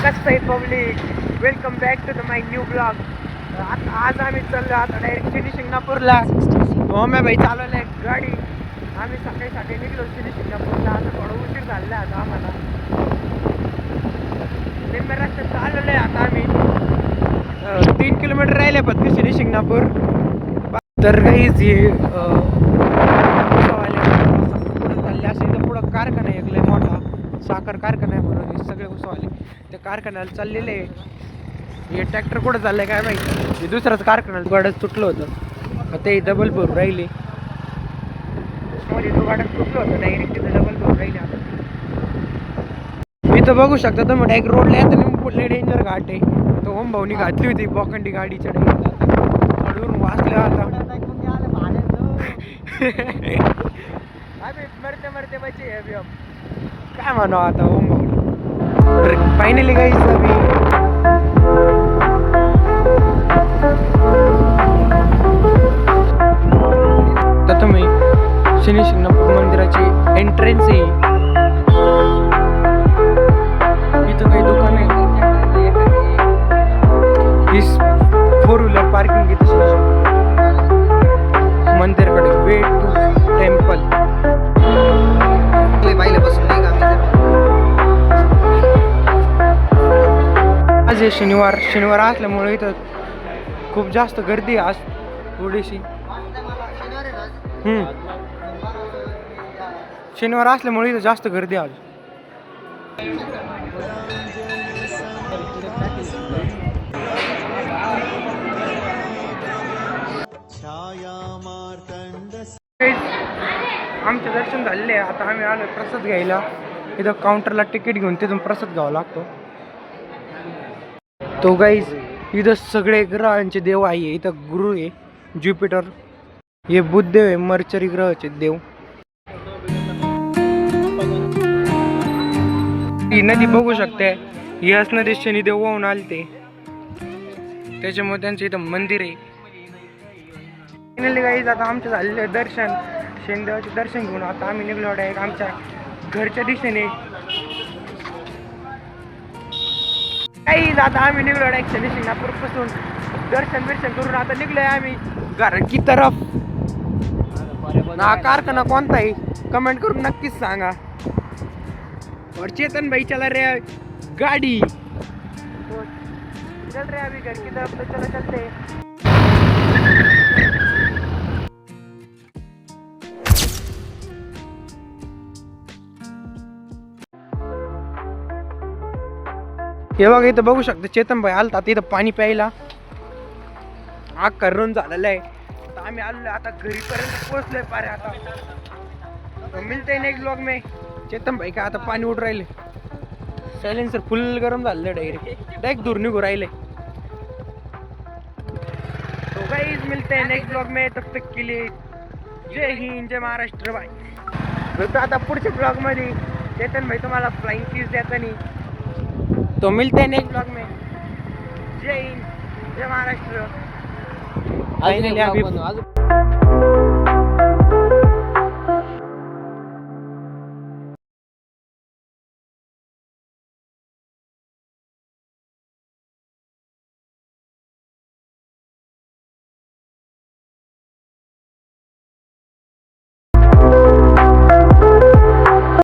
कसं आहे public, welcome back to the my new blog. आता आज आम्ही चाललो आता डायरेक्ट शनी शिंगणापूरला. होम्या भाई चालवलं आहे गाडी. आम्ही सकाळी सकाळी निघलो शनी शिंगणापूरला. आता थोडं उशीर झालेला आहे आता आम्हाला. निम्म्या रस्त्यात चाललेलं आहे आता आम्ही. 3 किलोमीटर राहिले फक्त शनी शिंगणापूर. तर काहीच हे पुढे चालले असेल तर पुढं कारखाना आहे एक लय मोठा साखर कारखाना आहे म्हणून हे सगळे उसवाले त्या कारखान्याला चाललेले आहे. हे ट्रॅक्टर कुठं चाललंय काय माहिती. हे दुसराच कारखान्याला गाडच तुटलं होतं ते डबल भरून राहिले. मध्ये तो गाडच तुटलं होतं डायरेक्ट तिथं डबल भरून राहिले. आता मी तर बघू शकता तुम्ही डायरेक्ट रोडला येतं पुढले डेंजर घाट आहे. तो ओम भाऊनी घातली होती बोखंडी गाडीच्या डायरेक्ट वाचले आता. मरते मरते बचे अभी हम काय म्हणू आता ओम भाऊ. फायनली गाईस अभी आता तुम्ही शनी शिंगणापूर मंदिराची एंट्रन्स आहे. इथं काही दुकान आहे. ही 4 व्हीलर पार्किंग इथं मंदिराकडे वे टू टेम्पल. आज हे शनिवार असल्यामुळे इथं खूप जास्त गर्दी आहे आज थोडीशी. शनिवार असल्यामुळे इथं जास्त गर्दी आज. आमचे दर्शन झालेले आहे. आता आम्ही आलो प्रसाद घ्यायला. इथं काउंटरला तिकीट घेऊन तिथून प्रसाद घ्यावा लागतो. तो गाईज इथं सगळे ग्रहांचे देव आहे. इथं गुरु आहे ज्युपिटर. हे बुधदेव आहे मर्चरी ग्रहाचे देव. ही नदी बघू शकते. याच नदी शनिदेव वाहून आले ते त्याच्यामुळे त्यांचं इथं मंदिर आहे. फायनली गाईज आता आमचं झालेलं दर्शन शनिदेवाचे दर्शन घेऊन आता आम्ही निघलो डायरेक्ट आमच्या घरच्या दिशेने. काही आता आम्ही निघलो डायरेक्ट शनी शिंगणापूर पासून दर्शन करून आता निघलोय आम्ही घर की तरफ. हा कारखाना कोणता आहे कमेंट करून नक्कीच सांगा. और चेतन भाई चला रहे गाड़ी. तो चल रहे अभी घर की तरफ. तो चलो चलते हैं. हे बघा इथं बघू शकता चेतन भाई आलता इथं पाणी प्यायला. आग करून झालेलं आहे. आता आम्ही आलो आता घरीपर्यंत पोहोचलोय पारे. आता मिळते नेक्स्ट ब्लॉग में. चेतन भाई का आता पाणी उड राहिले. सायलेन्सर फुल गरम झालेलं डायरेक्ट दूर निघू राहिले. तो गाइस मिलते हैं नेक्स्ट ब्लॉग में. तब तक के लिए जय हिंद जय महाराष्ट्र. बाय. भेटू आता पुढच्या ब्लॉग मध्ये. चेतन भाई तुम्हाला फ्लाइंग किस देता नहीं. तो मिलते हैं नेक्स्ट ब्लॉग में. जय हिंद जय महाराष्ट्र.